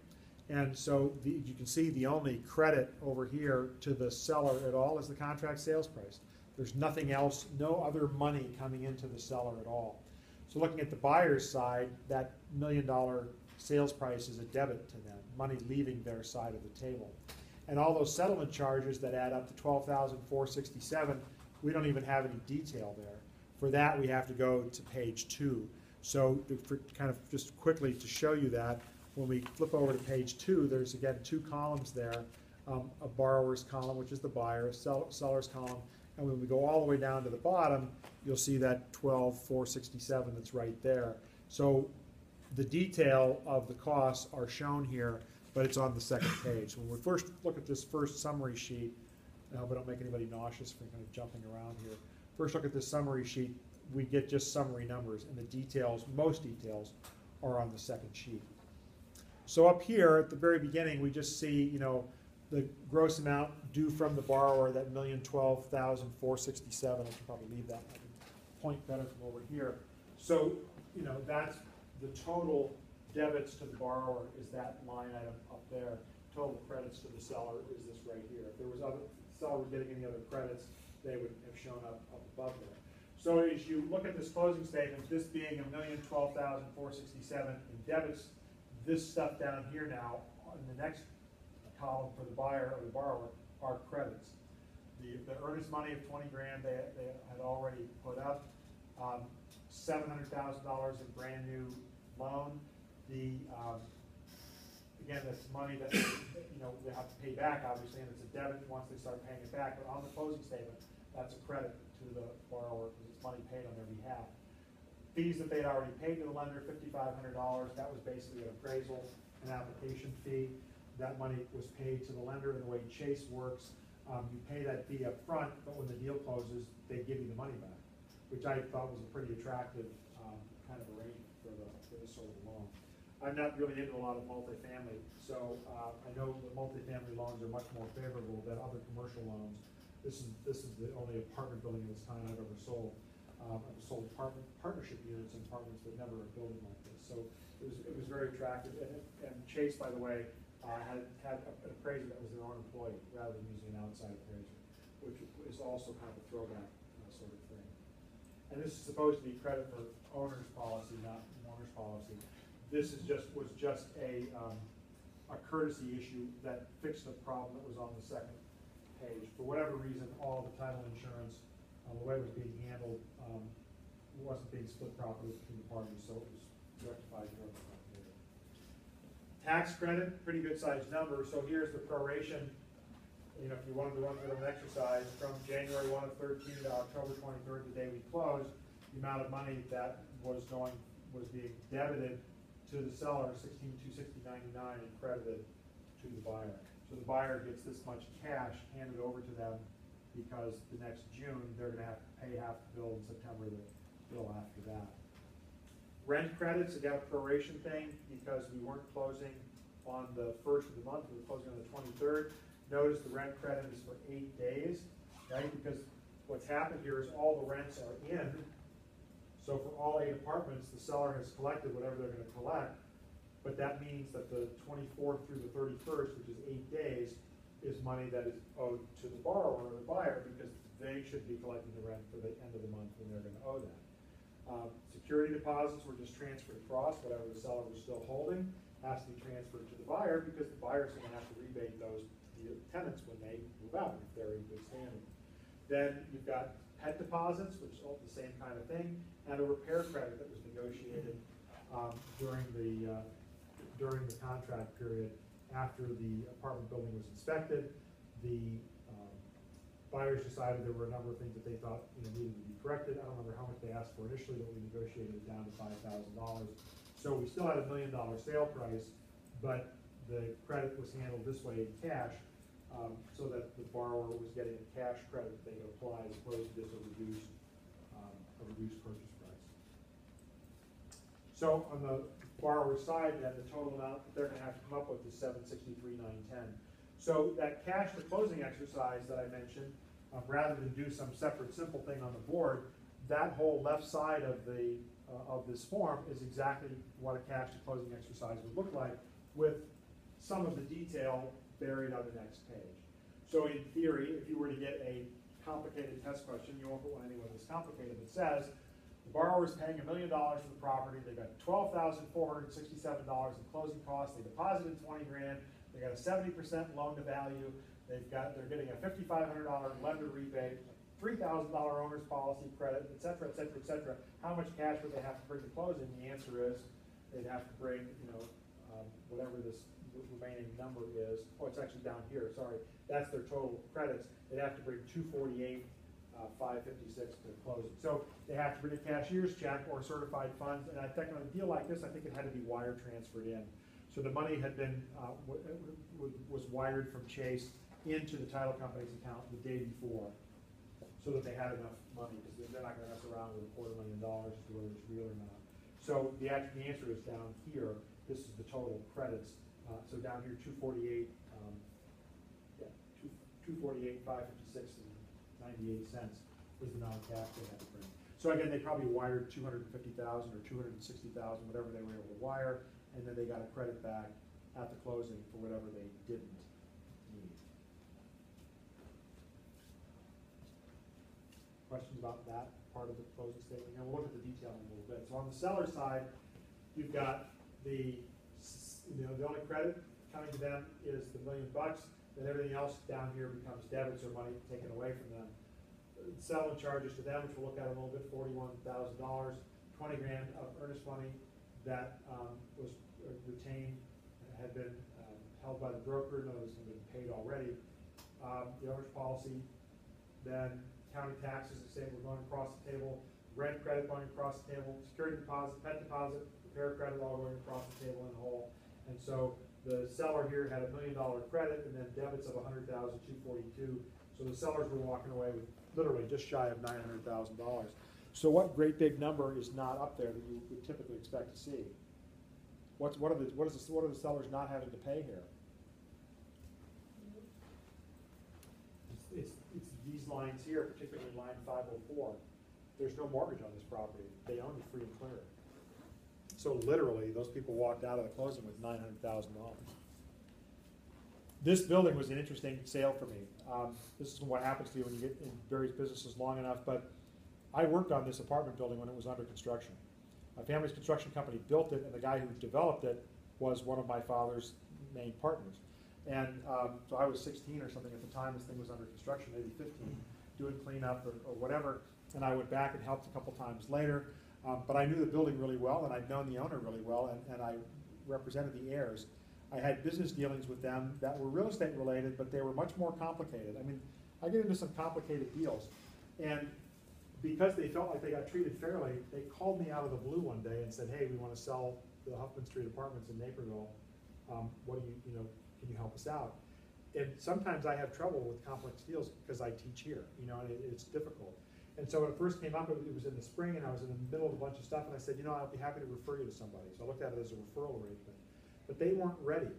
And so you can see the only credit over here to the seller at all is the contract sales price. There's nothing else, no other money coming into the seller at all. So looking at the buyer's side, that $1 million sales price is a debit to them, money leaving their side of the table. And all those settlement charges that add up to $12,467, we don't even have any detail there. For that, we have to go to page 2. So for kind of just quickly to show you that, when we flip over to page 2, there's again 2 columns there, a borrower's column, which is the buyer, a seller's column, and when we go all the way down to the bottom, you'll see that $12,467 that's right there. So the detail of the costs are shown here, but it's on the second page. When we first look at this first summary sheet, I hope I don't make anybody nauseous for kind of jumping around here. First look at this summary sheet, we get just summary numbers, and the details, most details, are on the second sheet. So up here at the very beginning, we just see, you know, the gross amount due from the borrower, that $1,012,467. I should probably leave that. I can point better from over here. So, you know, that's the total debits to the borrower is that line item up there. Total credits to the seller is this right here. If there was other seller was getting any other credits, they would have shown up above there. So as you look at this closing statement, this being $1,012,467 in debits, this stuff down here now in the next column for the buyer or the borrower are credits. The earnest money of 20 grand they had already put up, $700,000 in brand new loan. Again, that's money that you know they have to pay back obviously, and it's a debit once they start paying it back. But on the closing statement, that's a credit to the borrower because it's money paid on their behalf. Fees that they'd already paid to the lender, $5,500. That was basically an appraisal, an application fee. That money was paid to the lender. And the way Chase works, you pay that fee up front, but when the deal closes, they give you the money back, which I thought was a pretty attractive kind of arrangement for this sort of loan. I'm not really into a lot of multifamily, so I know the multifamily loans are much more favorable than other commercial loans. This is the only apartment building of this kind I've ever sold. I've sold partnership units and apartments, but never a building like this. So it was very attractive. And Chase, by the way, had an appraiser that was their own employee rather than using an outside appraiser, which is also kind of a throwback sort of thing. And this is supposed to be credit for owner's policy, not owner's policy. This is was just a courtesy issue that fixed a problem that was on the second page. For whatever reason, all the title insurance, the way it was being handled, wasn't being split properly between the parties, so it was rectified here on the front page. Tax credit, pretty good sized number. So here's the proration. You know, if you wanted to run through an exercise from January 1 of 13 to October 23rd, the day we closed, the amount of money that was being debited to the seller, $16,260.99, and credited to the buyer. So the buyer gets this much cash handed over to them because the next June they're going to have to pay half the bill in September, the bill after that. Rent credits, again, a proration thing because we weren't closing on the first of the month, we were closing on the 23rd. Notice the rent credit is for 8 days, right? Because what's happened here is all the rents are in. So for all 8 apartments, the seller has collected whatever they're going to collect, but that means that the 24th through the 31st, which is 8 days, is money that is owed to the borrower or the buyer because they should be collecting the rent for the end of the month when they're going to owe that. Security deposits were just transferred across. Whatever the seller was still holding has to be transferred to the buyer because the buyer is going to have to rebate those to the tenants when they move out if they're in good standing. Then you've got pet deposits, which is all the same kind of thing, and a repair credit that was negotiated during the contract period after the apartment building was inspected. The buyers decided there were a number of things that they thought needed to be corrected. I don't remember how much they asked for initially, but we negotiated it down to $5,000. So we still had a $1 million sale price, but the credit was handled this way in cash, so that the borrower was getting a cash credit that they could apply as opposed to just a reduced purchase price. So on the borrower's side, then the total amount that they're going to have to come up with is $763,910. So that cash to closing exercise that I mentioned, rather than do some separate simple thing on the board, that whole left side of this form is exactly what a cash to closing exercise would look like, with some of the detail buried on the next page. So in theory, if you were to get a complicated test question, you won't put one anywhere that's complicated that says, The borrower is paying $1 million for the property, they got $12,467 in closing costs, they deposited 20 grand, they got a 70% loan to value, they're getting a $5,500 lender rebate, $3,000 owner's policy credit, et cetera, et cetera, et cetera. How much cash would they have to bring to closing? The answer is they'd have to bring, whatever this remaining number is. Oh, it's actually down here, sorry. That's their total credits. They'd have to bring 248, 556 to closing. So they have to bring a cashier's check or certified funds. And I think on a deal like this, I think it had to be wire transferred in. So the money had been, was wired from Chase into the title company's account the day before, so that they had enough money, because they're not gonna mess around with $250,000 as to whether it's real or not. So the answer is down here. This is the total credits. So down here, 248, 248, 556, and 98 cents was the amount of cash they had to bring. So again, they probably wired 250,000 or 260,000, whatever they were able to wire, and then they got a credit back at the closing for whatever they didn't need. Questions about that part of the closing statement? And we'll look at the detail in a little bit. So on the seller side, you've got the only credit coming to them is the $1 million. Then everything else down here becomes debits or money taken away from them. Settlement charges to them, which we'll look at in a little bit, $41,000, 20 grand of earnest money that was retained, had been held by the broker. Notice had been paid already. The owner's policy, then county taxes, the same, we're going across the table, rent credit going across the table, security deposit, pet deposit, repair credit, all going across the table in whole. And so the seller here had $1 million credit and then debits of $100,242. So the sellers were walking away with literally just shy of $900,000. So what great big number is not up there that you would typically expect to see? What are the sellers not having to pay here? It's these lines here, particularly line 504. There's no mortgage on this property. They own it free and clear. So literally, those people walked out of the closing with $900,000. This building was an interesting sale for me. This is what happens to you when you get in various businesses long enough, but I worked on this apartment building when it was under construction. My family's construction company built it, and the guy who developed it was one of my father's main partners. And so I was 16 or something at the time this thing was under construction, maybe 15, doing cleanup or whatever, and I went back and helped a couple times later. But I knew the building really well, and I'd known the owner really well, and I represented the heirs. I had business dealings with them that were real estate related, but they were much more complicated. I mean, I get into some complicated deals. And because they felt like they got treated fairly, they called me out of the blue one day and said, hey, we want to sell the Huffman Street apartments in Naperville. What do can you help us out? And sometimes I have trouble with complex deals because I teach here, and it's difficult. And so when it first came up, it was in the spring, and I was in the middle of a bunch of stuff, and I said, I'll be happy to refer you to somebody. So I looked at it as a referral arrangement. But they weren't ready.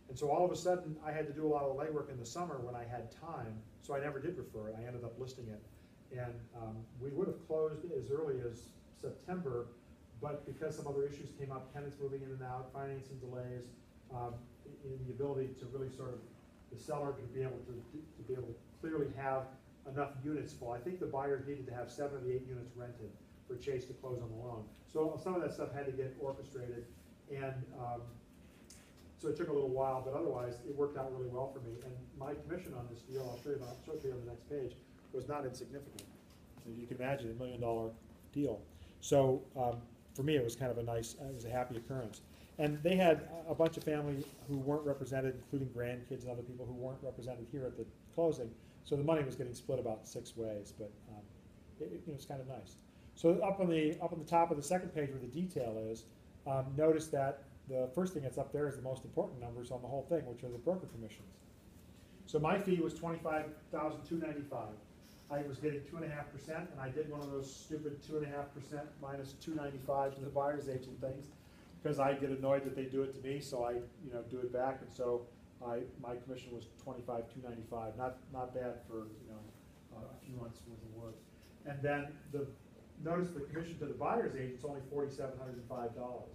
And so all of a sudden, I had to do a lot of legwork in the summer when I had time, so I never did refer it. I ended up listing it. And we would have closed as early as September, but because some other issues came up, tenants moving in and out, financing delays, in the ability to really sort of, the seller to be able to clearly have enough units full. I think the buyer needed to have 7 of the 8 units rented for Chase to close on the loan. So some of that stuff had to get orchestrated, and so it took a little while, but otherwise it worked out really well for me. And my commission on this deal, I'll show you on the next page, was not insignificant. As you can imagine, $1 million deal. So for me, it was kind of it was a happy occurrence. And they had a bunch of family who weren't represented, including grandkids and other people who weren't represented here at the closing. So the money was getting split about 6 ways, but it was kind of nice. So up on the top of the second page where the detail is, notice that the first thing that's up there is the most important numbers on the whole thing, which are the broker commissions. So my fee was $25,295. I was getting 2.5%, and I did one of those stupid 2.5% minus $295 to the buyer's agent things, because I get annoyed that they do it to me, so I do it back, and so my commission was $25,295. Not bad for a few months worth of work. And then notice the commission to the buyer's agent is only $4,705.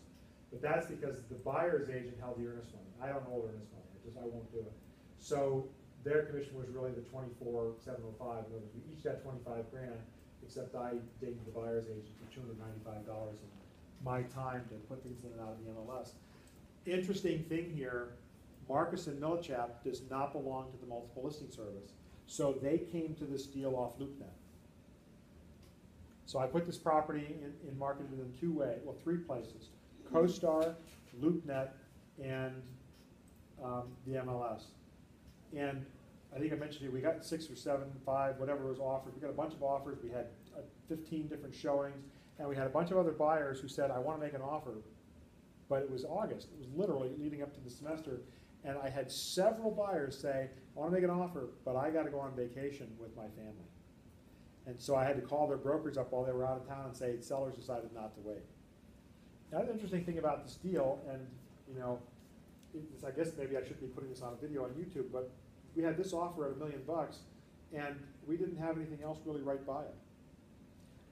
But that's because the buyer's agent held the earnest money. I don't hold earnest money. I won't do it. So their commission was really the $24,705. We each got 25 grand. except I dated the buyer's agent for $295 and my time to put things in and out of the MLS. Interesting thing here, Marcus and Millichap does not belong to the multiple listing service. So they came to this deal off LoopNet. So I put this property in marketed in three places: CoStar, LoopNet, and the MLS. And I think I mentioned to you, we got 6 or 7, 5, whatever was offered. We got a bunch of offers. We had 15 different showings, and we had a bunch of other buyers who said, I want to make an offer. But it was August. It was literally leading up to the semester. And I had several buyers say, I want to make an offer, but I got to go on vacation with my family. And so I had to call their brokers up while they were out of town and say, sellers decided not to wait. Now, the interesting thing about this deal, and you know, I guess maybe I should be putting this on a video on YouTube, but we had this offer at $1 million, and we didn't have anything else really right by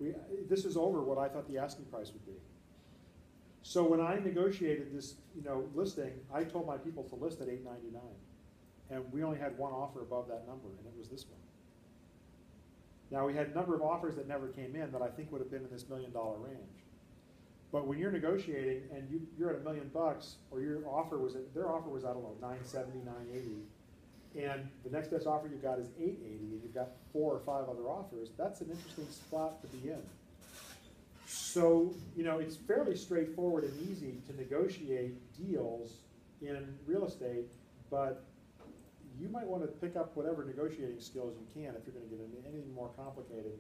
it. This is over what I thought the asking price would be. So when I negotiated this, listing, I told my people to list at $899, and we only had one offer above that number, and it was this one. Now we had a number of offers that never came in that I think would have been in this $1 million range. But when you're negotiating and you're at $1 million, or their offer was, I don't know, $970, $980, and the next best offer you got is $880, and you've got 4 or 5 other offers, that's an interesting spot to be in. So, it's fairly straightforward and easy to negotiate deals in real estate, but you might want to pick up whatever negotiating skills you can if you're going to get into anything more complicated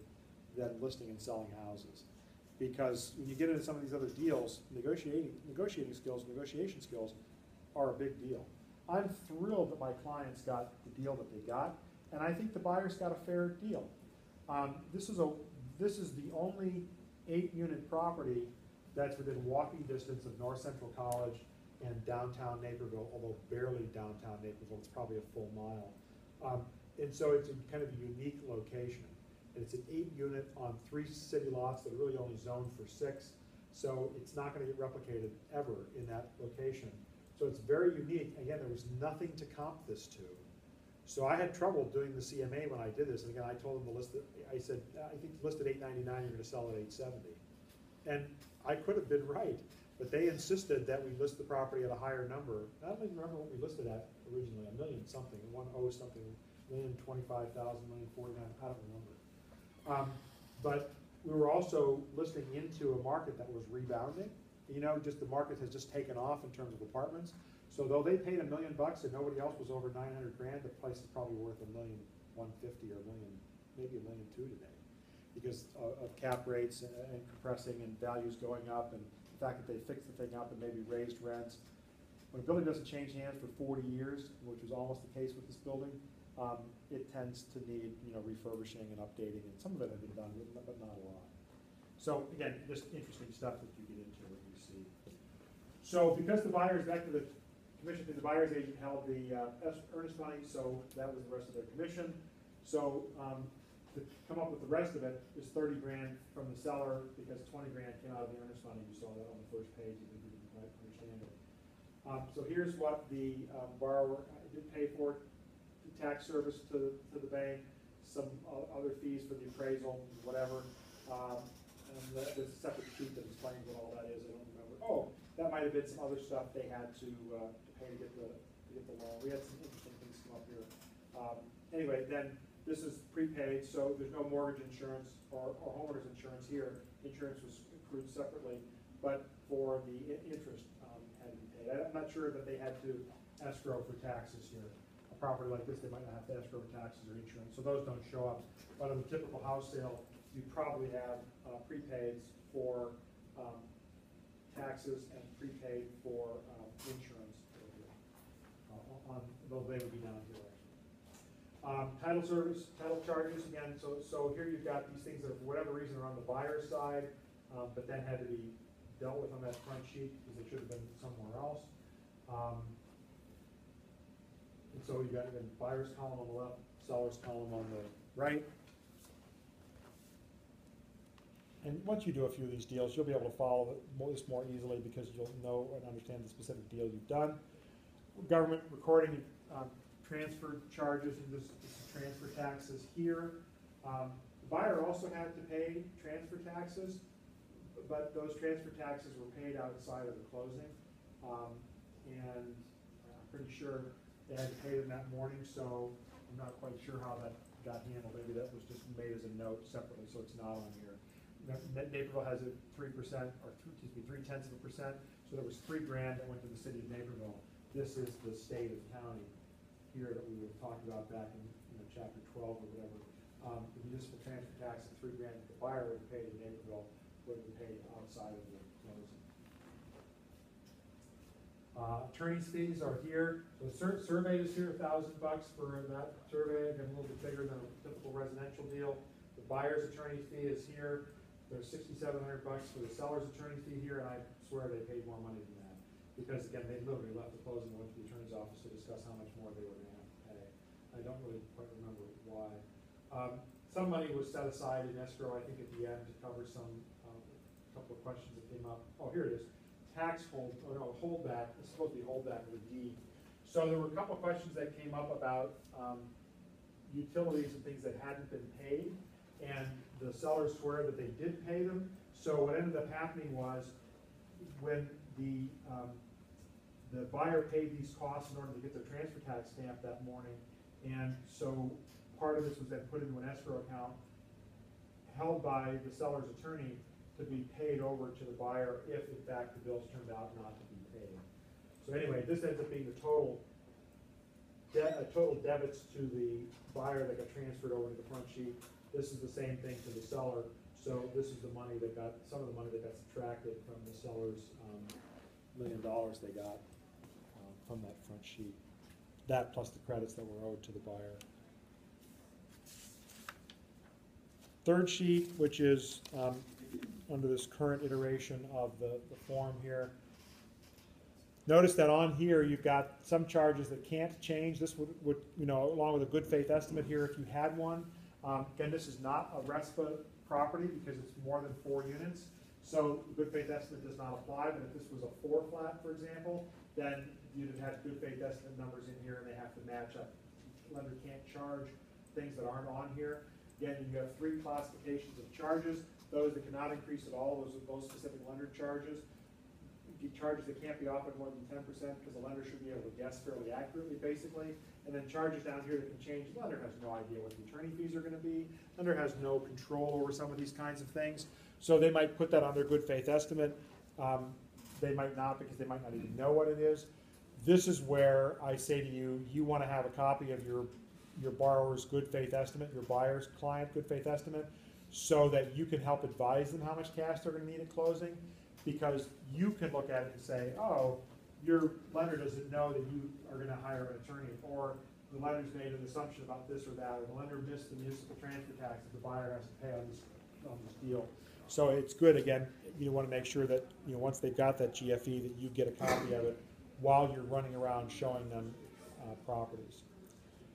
than listing and selling houses. Because when you get into some of these other deals, negotiation skills are a big deal. I'm thrilled that my clients got the deal that they got, and I think the buyers got a fair deal. This is the only 8-unit property that's within walking distance of North Central College and downtown Naperville, although barely downtown Naperville, it's probably a full mile. And so it's a kind of a unique location. And it's an 8-unit on 3 city lots that are really only zoned for 6, so it's not going to get replicated ever in that location. So it's very unique. Again, there was nothing to comp this to. So I had trouble doing the CMA when I did this, and again, I told them to list it, I said, I think list at $899, you're going to sell at $870. And I could have been right, but they insisted that we list the property at a higher number. I don't even remember what we listed at originally, $1 million something, something, $1,025,000, $1,049,000, I don't remember. But we were also listing into a market that was rebounding. Just the market has just taken off in terms of apartments. So though they paid $1 million and nobody else was over 900 grand, the place is probably worth $1,150,000 or maybe $1,200,000 today, because of cap rates and compressing and values going up, and the fact that they fixed the thing up and maybe raised rents. When a building doesn't change hands for 40 years, which was almost the case with this building, it tends to need refurbishing and updating, and some of it had been done, but not a lot. So again, just interesting stuff that you get into what you see. So because the buyers, back to the commission, the buyer's agent held the earnest money, so that was the rest of their commission. So to come up with the rest of it is 30 grand from the seller, because 20 grand came out of the earnest money. You saw that on the first page if you didn't quite understand it. So here's what the borrower did pay for: tax service to the bank, some other fees for the appraisal, whatever. And there's a separate sheet that explains what all that is. I don't remember. Oh, that might have been some other stuff they had to pay to get the loan. We had some interesting things come up here. Anyway, then this is prepaid, so there's no mortgage insurance or homeowner's insurance here. Insurance was accrued separately, but for the interest had to be paid. I'm not sure that they had to escrow for taxes here. A property like this, they might not have to escrow for taxes or insurance, so those don't show up. But on the typical house sale, you probably have prepaids for taxes and prepaid for insurance. Those they would be down here actually. Title service, title charges again. So here you've got these things that for whatever reason are on the buyer's side, but then had to be dealt with on that front sheet because they should have been somewhere else. And so you got the buyer's column on the left, seller's column on the right. And once you do a few of these deals, you'll be able to follow this more easily because you'll know and understand the specific deal you've done. Government recording transfer charges, and this is transfer taxes here. The buyer also had to pay transfer taxes, but those transfer taxes were paid outside of the closing. And I'm pretty sure they had to pay them that morning, so I'm not quite sure how that got handled. Maybe that was just made as a note separately, so it's not on here. Naperville has a 3%, or 3/10%, so there was $3,000 that went to the city of Naperville. This is the state of county here that we were talking about back in, chapter 12 or whatever. The municipal transfer tax of $3,000 that the buyer would have paid in Naperville would have been paid outside of the closing. Attorney's fees are here. So the survey is here, $1,000 for that survey, again, a little bit bigger than a typical residential deal. The buyer's attorney's fee is here. There's $6,700 for the seller's attorney fee here, and I swear they paid more money than that. Because again, they literally left the closing and went to the attorney's office to discuss how much more they were gonna have to pay. I don't really quite remember why. Some money was set aside in escrow, I think at the end, to cover some, couple of questions that came up. Oh, here it is. Tax holdback, this is supposed to be holdback of the deed. So there were a couple of questions that came up about utilities and things that hadn't been paid, and the sellers swear that they did pay them. So what ended up happening was, when the buyer paid these costs in order to get their transfer tax stamp that morning, and so part of this was then put into an escrow account held by the seller's attorney to be paid over to the buyer if in fact the bills turned out not to be paid. So anyway, this ends up being the total debits to the buyer that got transferred over to the front sheet. This is the same thing to the seller. So this is the money that got, some of the money that got subtracted from the seller's $1 million they got from that front sheet. That plus the credits that were owed to the buyer. Third sheet, which is under this current iteration of the form here. Notice that on here you've got some charges that can't change. This would along with a good faith estimate here if you had one. Again, this is not a RESPA property because it's more than 4 units. So the good faith estimate does not apply, but if this was a 4 flat, for example, then you'd have had good faith estimate numbers in here and they have to match up. Lender can't charge things that aren't on here. Again, you have 3 classifications of charges. Those that cannot increase at all, those are those specific lender charges. Charges that can't be offered more than 10% because the lender should be able to guess fairly accurately, basically. And then charges down here that can change. The lender has no idea what the attorney fees are going to be. Lender has no control over some of these kinds of things. So they might put that on their good faith estimate. They might not, because they might not even know what it is. This is where I say to you, you want to have a copy of your borrower's good faith estimate, your buyer's client good faith estimate, so that you can help advise them how much cash they're going to need at closing. Because you can look at it and say, oh, your lender doesn't know that you are going to hire an attorney, or the lender's made an assumption about this or that, or the lender missed the municipal transfer tax that the buyer has to pay on this deal. So it's good, again, you want to make sure that once they've got that GFE that you get a copy of it while you're running around showing them properties.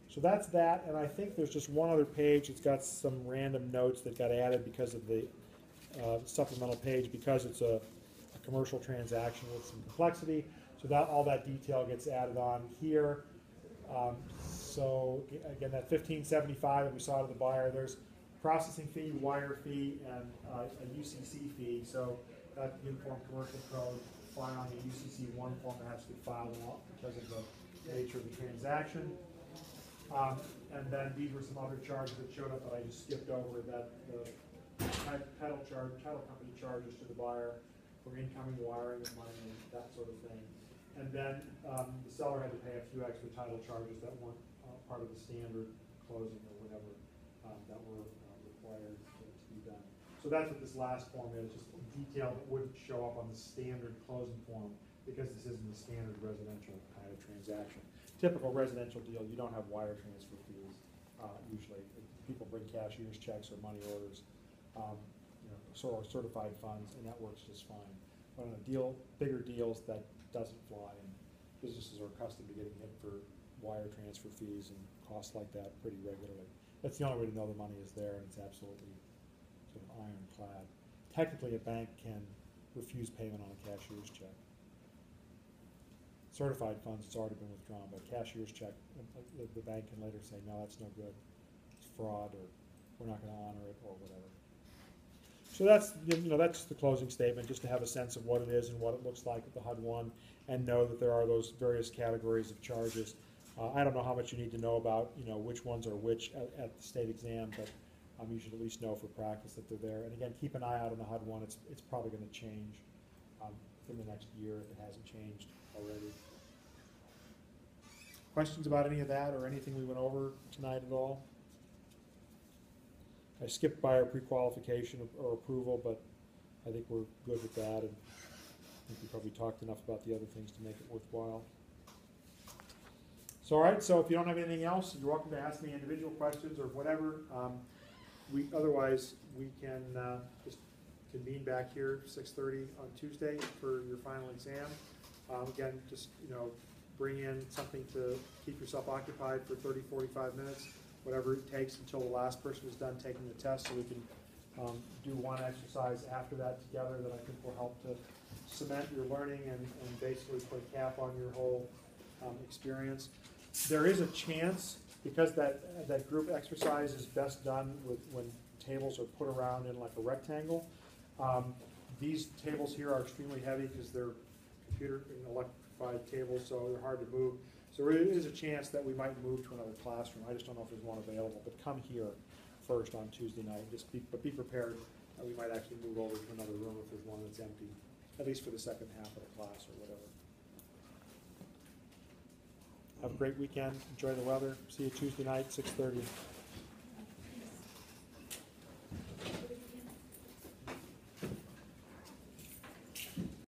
So that's that, and I think there's just one other page. It's got some random notes that got added because of the supplemental page, because it's a commercial transaction with some complexity. So that all that detail gets added on here. So again, that $15.75 that we saw to the buyer, there's processing fee, wire fee, and a UCC fee. So that Uniform Commercial Code, filing a UCC 1 form that has to be filed because of the nature of the transaction. And then these were some other charges that showed up that I just skipped over, that the title company charges to the buyer for incoming wiring of money and that sort of thing. And then the seller had to pay a few extra title charges that weren't part of the standard closing or whatever that were required to be done. So that's what this last form is, just detail that wouldn't show up on the standard closing form because this isn't a standard residential kind of transaction. Typical residential deal, you don't have wire transfer fees usually. People bring cashier's checks or money orders. Or certified funds, and that works just fine. But on a bigger deals, that doesn't fly, and businesses are accustomed to getting hit for wire transfer fees and costs like that pretty regularly. That's the only way to know the money is there, and it's absolutely sort of ironclad. Technically, a bank can refuse payment on a cashier's check. Certified funds, it's already been withdrawn, but cashier's check, the bank can later say, no, that's no good. It's fraud or we're not gonna honor it or whatever. So that's, that's the closing statement, just to have a sense of what it is and what it looks like at the HUD one, and know that there are those various categories of charges. I don't know how much you need to know about, which ones are which at the state exam, but you should at least know for practice that they're there. And again, keep an eye out on the HUD one. It's probably gonna change within the next year if it hasn't changed already. Questions about any of that or anything we went over tonight at all? I skipped by our pre-qualification or approval, but I think we're good with that, and I think we probably talked enough about the other things to make it worthwhile. So, all right, so if you don't have anything else, you're welcome to ask me individual questions or whatever. Otherwise, we can just convene back here 6:30 on Tuesday for your final exam. Again, just, bring in something to keep yourself occupied for 30, 45 minutes, whatever it takes until the last person is done taking the test, so we can do one exercise after that together that I think will help to cement your learning and basically put a cap on your whole experience. There is a chance, because that group exercise is best done when tables are put around in like a rectangle. These tables here are extremely heavy because they're computer and electrified tables, so they're hard to move. So there is a chance that we might move to another classroom. I just don't know if there's one available, but come here first on Tuesday night. But be prepared that we might actually move over to another room if there's one that's empty, at least for the second half of the class or whatever. Have a great weekend. Enjoy the weather. See you Tuesday night, 6:30.